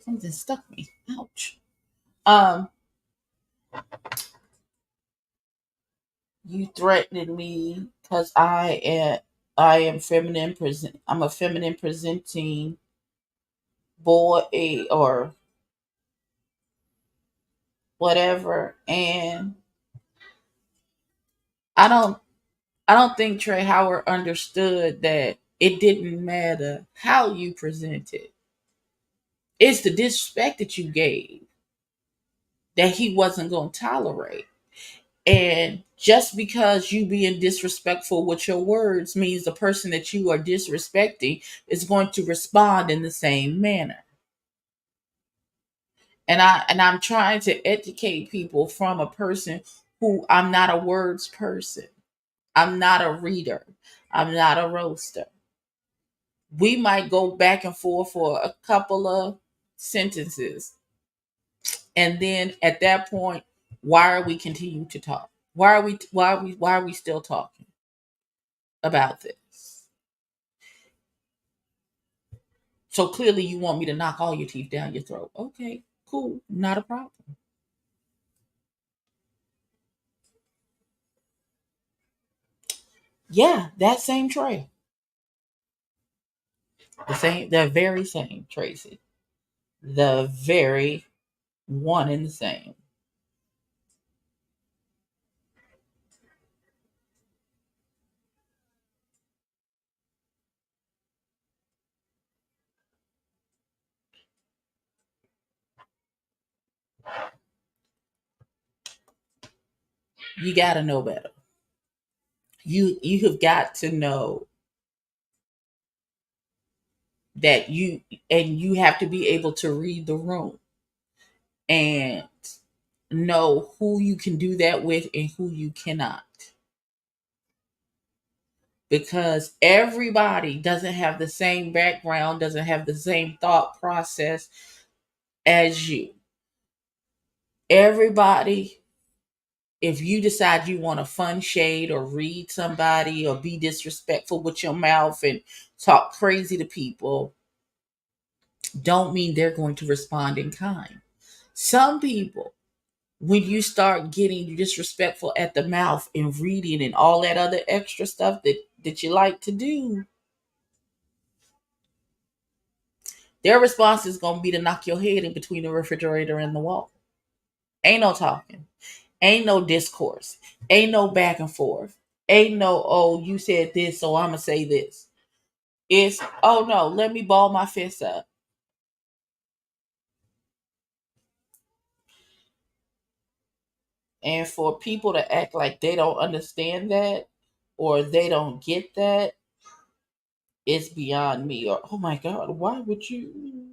Something stuck me. Ouch. Um, you threatened me because I am feminine present. I'm a feminine presenting boy or whatever, and I don't I don't think Trey Howard understood that it didn't matter how you presented. It's the disrespect that you gave that he wasn't going to tolerate. And just because you being disrespectful with your words means the person that you are disrespecting is going to respond in the same manner. And I'm trying to educate people from a person who I'm not a words person. I'm not a reader. I'm not a roaster. We might go back and forth for a couple of sentences, and then at that point, why are we continuing to talk? Why are we still talking about this? So clearly you want me to knock all your teeth down your throat. Okay, cool, not a problem. Yeah, that same Trey, the very same Tracy, the very one and the same. You got to know better. You have got to know that you have to be able to read the room and know who you can do that with and who you cannot, because everybody doesn't have the same background, doesn't have the same thought process as you. Everybody, if you decide you want to fun shade or read somebody or be disrespectful with your mouth and talk crazy to people, don't mean they're going to respond in kind. Some people, when you start getting disrespectful at the mouth and reading and all that other extra stuff that you like to do, their response is going to be to knock your head in between the refrigerator and the wall. Ain't no talking. Ain't no discourse. Ain't no back and forth. Ain't no, oh, you said this, so I'm going to say this. It's, oh no, let me ball my fist up. And for people to act like they don't understand that or they don't get that, it's beyond me. Or, oh my God, why would you?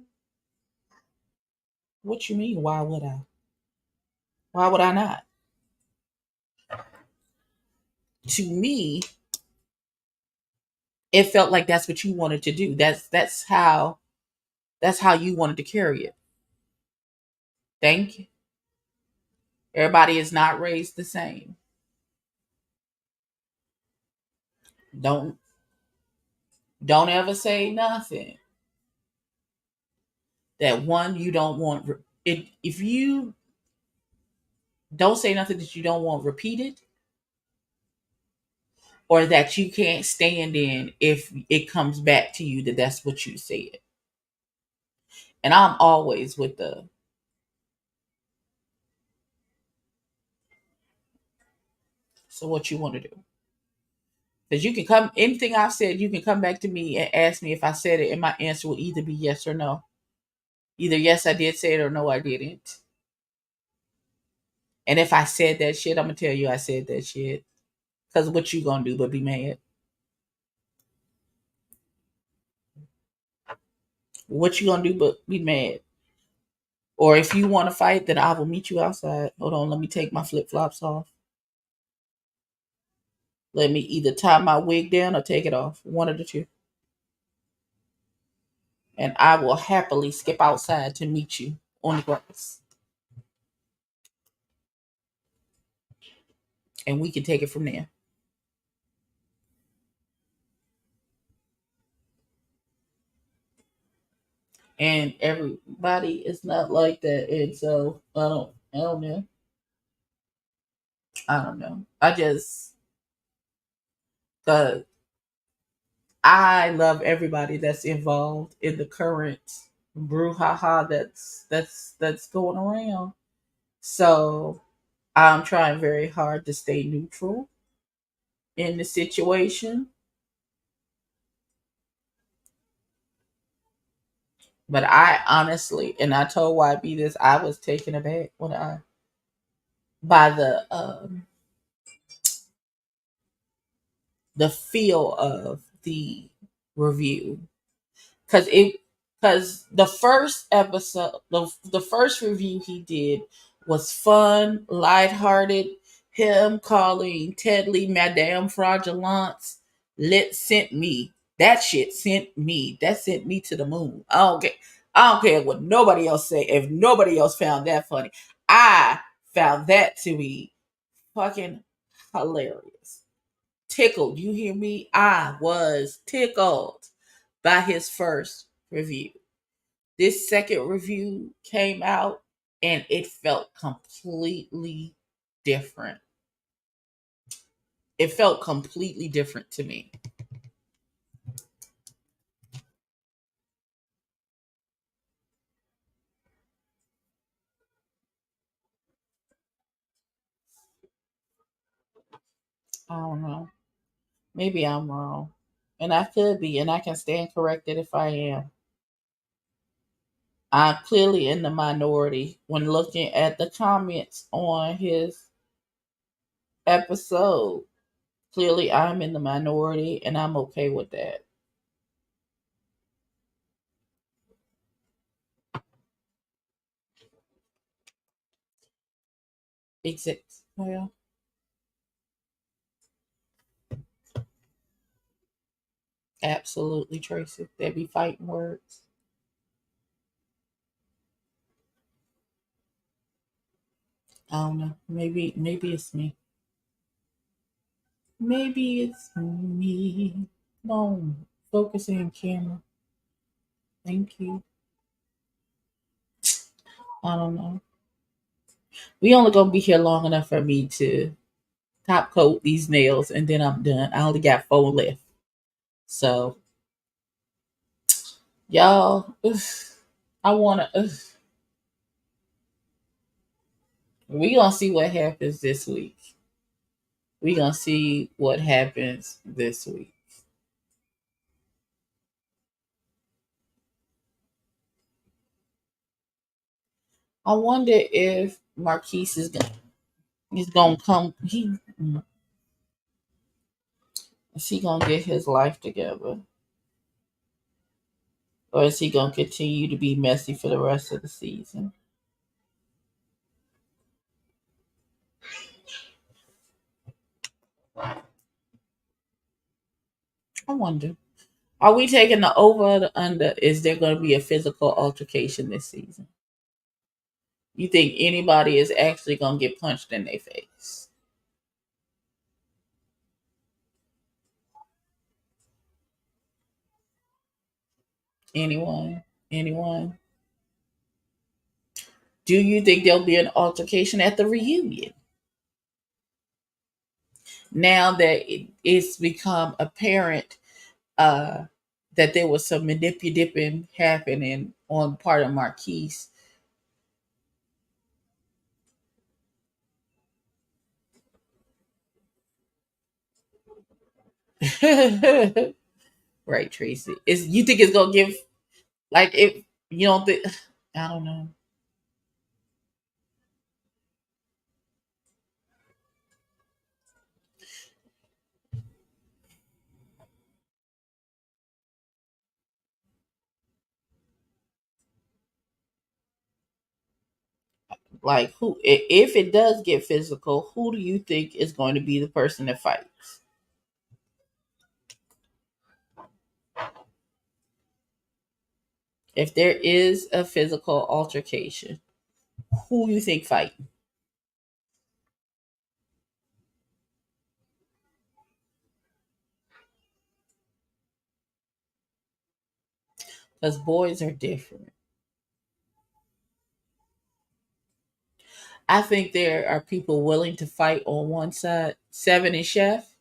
What you mean, why would I? Why would I not? To me, it felt like that's what you wanted to do. That's how you wanted to carry it. Thank you. Everybody is not raised the same. Don't don't ever say nothing that one you don't want. If you don't say nothing that you don't want repeated, or that you can't stand in if it comes back to you that that's what you said. And I'm always with the, so what you want to do? Because you can come, anything I've said, you can come back to me and ask me if I said it, and my answer will either be yes or no. Either yes, I did say it, or no, I didn't. And if I said that shit, I'm gonna tell you I said that shit. Because what you gonna do but be mad? What you gonna do but be mad? Or if you want to fight, then I will meet you outside. Hold on, let me take my flip flops off. Let me either tie my wig down or take it off. One of the two. And I will happily skip outside to meet you on the grass. And we can take it from there. And everybody is not like that. And so I don't know. I don't know. I just, uh, I love everybody that's involved in the current brouhaha that's going around. So I'm trying very hard to stay neutral in the situation. But I honestly, and I told YB this, I was taken aback when I by the feel of the review, because the first episode, the first review he did was fun, lighthearted. Him calling Tedley Madame Fraudulence lit sent me that shit sent me that sent me to the moon. I don't care what nobody else say. If nobody else found that funny, I found that to be fucking hilarious. Tickled, you hear me? I was tickled by his first review. This second review came out and it felt completely different. It felt completely different to me. I don't know. Maybe I'm wrong. And I could be, and I can stand corrected if I am. I'm clearly in the minority when looking at the comments on his episode. Clearly, I'm in the minority, and I'm okay with that. Except, well, absolutely, Tracy. They be fighting words. I don't know. Maybe it's me. Maybe it's me. No, focusing camera. Thank you. I don't know. We only gonna be here long enough for me to top coat these nails, and then I'm done. I only got 4 left. So y'all, I wanna. We gonna see what happens this week. We gonna see what happens this week. I wonder if Marquise is gonna come. Is he gonna get his life together, or is he gonna continue to be messy for the rest of the season? I wonder. Are we taking the over or the under? Is there going to be a physical altercation this season? You think anybody is actually going to get punched in their face? Anyone? Anyone? Do you think there'll be an altercation at the reunion? Now that it's become apparent uh, that there was some manipulating happening on part of Marquise. Right, Tracy. Is you think it's gonna give like if you don't think I don't know. Like who if it does get physical, who do you think is going to be the person that fights? If there is a physical altercation, who do you think fight? Because boys are different. I think there are people willing to fight on one side. Seven and Chef.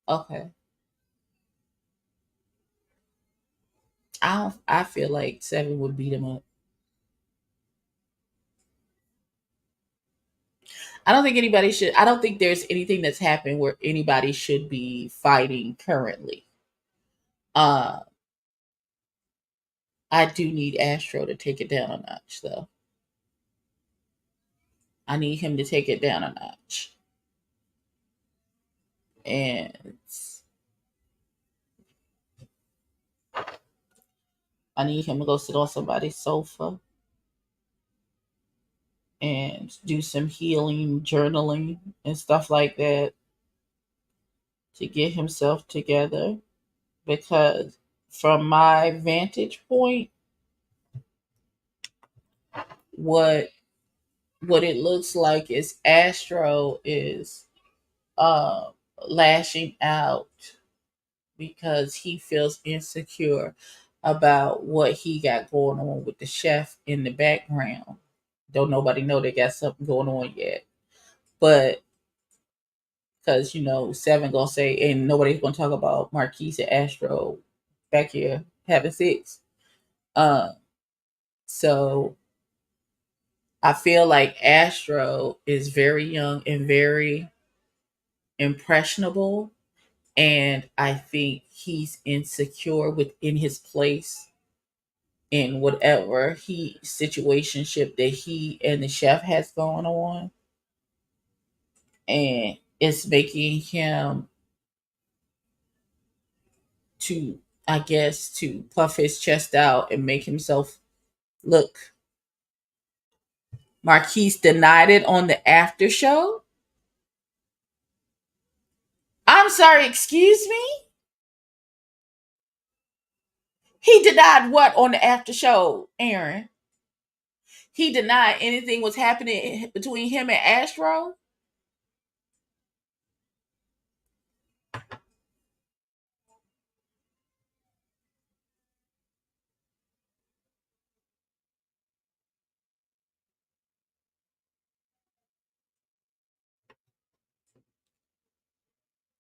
Okay. I feel like Seven would beat him up. I don't think anybody should. I don't think there's anything that's happened where anybody should be fighting currently. Uh, I do need Astro to take it down a notch, though. I need him to take it down a notch, and I need him to go sit on somebody's sofa and do some healing, journaling, and stuff like that to get himself together. Because from my vantage point, what what it looks like is Astro is uh, lashing out because he feels insecure about what he got going on with the chef in the background. Don't nobody know they got something going on yet, but because Seven gonna say, and nobody's gonna talk about Marquise and Astro back here having sex. Uh, so I feel like Astro is very young and very impressionable, and I think he's insecure within his place in whatever he situationship that he and the chef has going on, and it's making him to, I guess, to puff his chest out and make himself look. Marquise denied it on the after show. I'm sorry, excuse me? He denied what on the after show, Aaron? He denied anything was happening between him and Astro?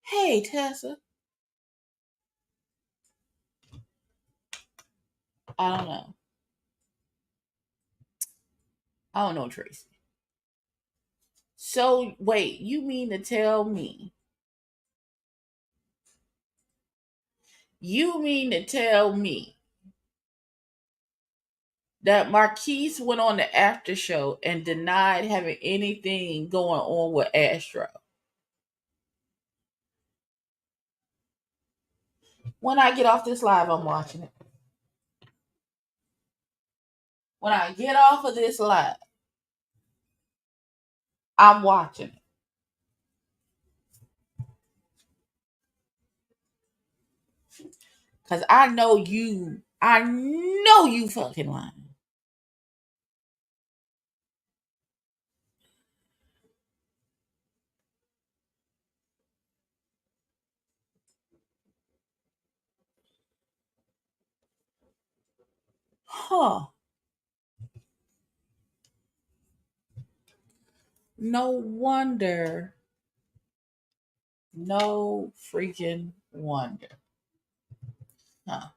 Hey, Tessa. I don't know. I don't know, Tracy. So, wait, you mean to tell me? You mean to tell me that Marquise went on the after show and denied having anything going on with Astro? When I get off this live, I'm watching it. When I get off of this live, I'm watching it. Cause I know you fucking lying. Huh. No wonder. No freaking wonder. Huh.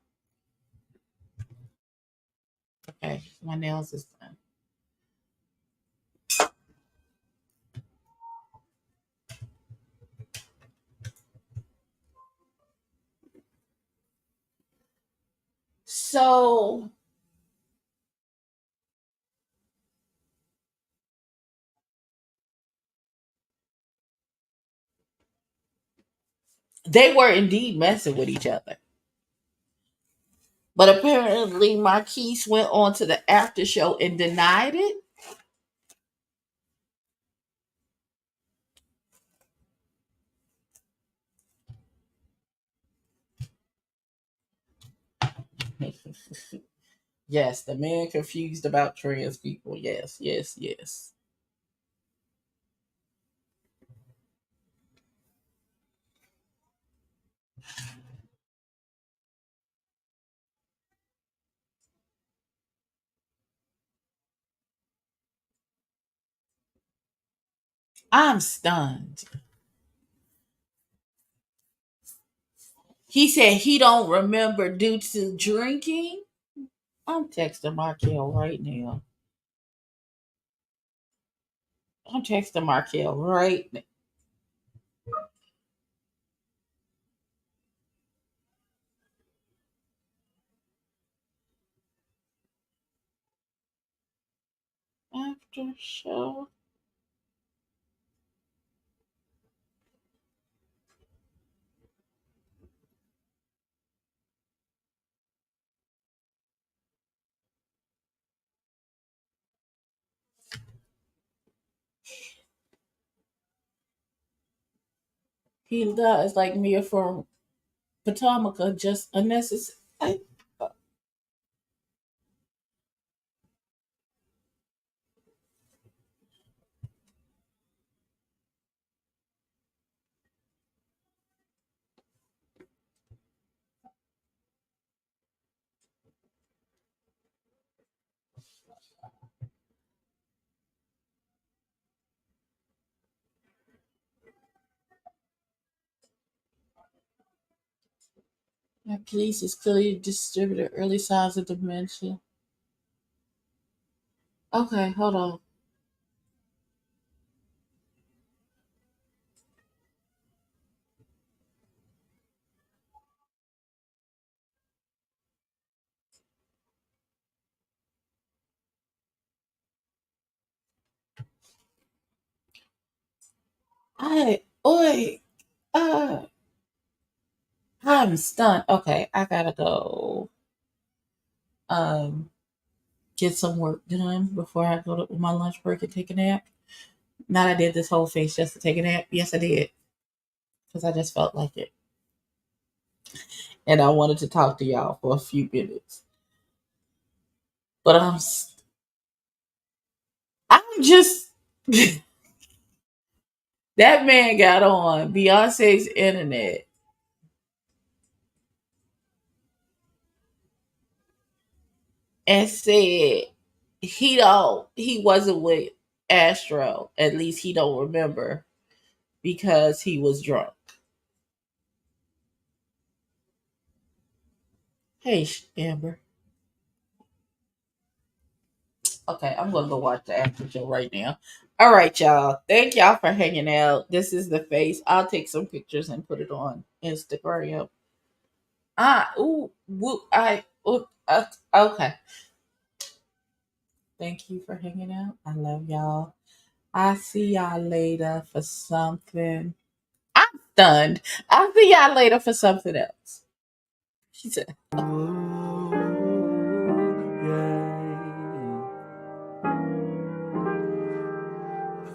Okay, my nails is done. So they were indeed messing with each other. But apparently Marquise went on to the after show and denied it. Yes, the man confused about trans people. Yes, yes, yes. I'm stunned. He said he don't remember due to drinking. I'm texting Markel right now. I'm texting Markel right now. After show. He does like Mia from Potomac, just unnecessary. My police is clearly distributed early signs of dementia. Okay, hold on. oi, uh, I'm stunned. Okay, I gotta go. Um, get some work done before I go to my lunch break and take a nap. Not I did this whole face just to take a nap. Yes, I did because I just felt like it, and I wanted to talk to y'all for a few minutes. But I'm just that man got on Beyonce's internet and said he wasn't with Astro. At least he don't remember because he was drunk. Hey, Amber. Okay, I'm gonna go watch the after show right now. All right, y'all. Thank y'all for hanging out. This is the face. I'll take some pictures and put it on Instagram. Ooh, woo, okay. Thank you for hanging out. I love y'all. I'll see y'all later for something. I'm stunned. I'll see y'all later for something else. She said,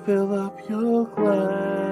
Fill up your glass.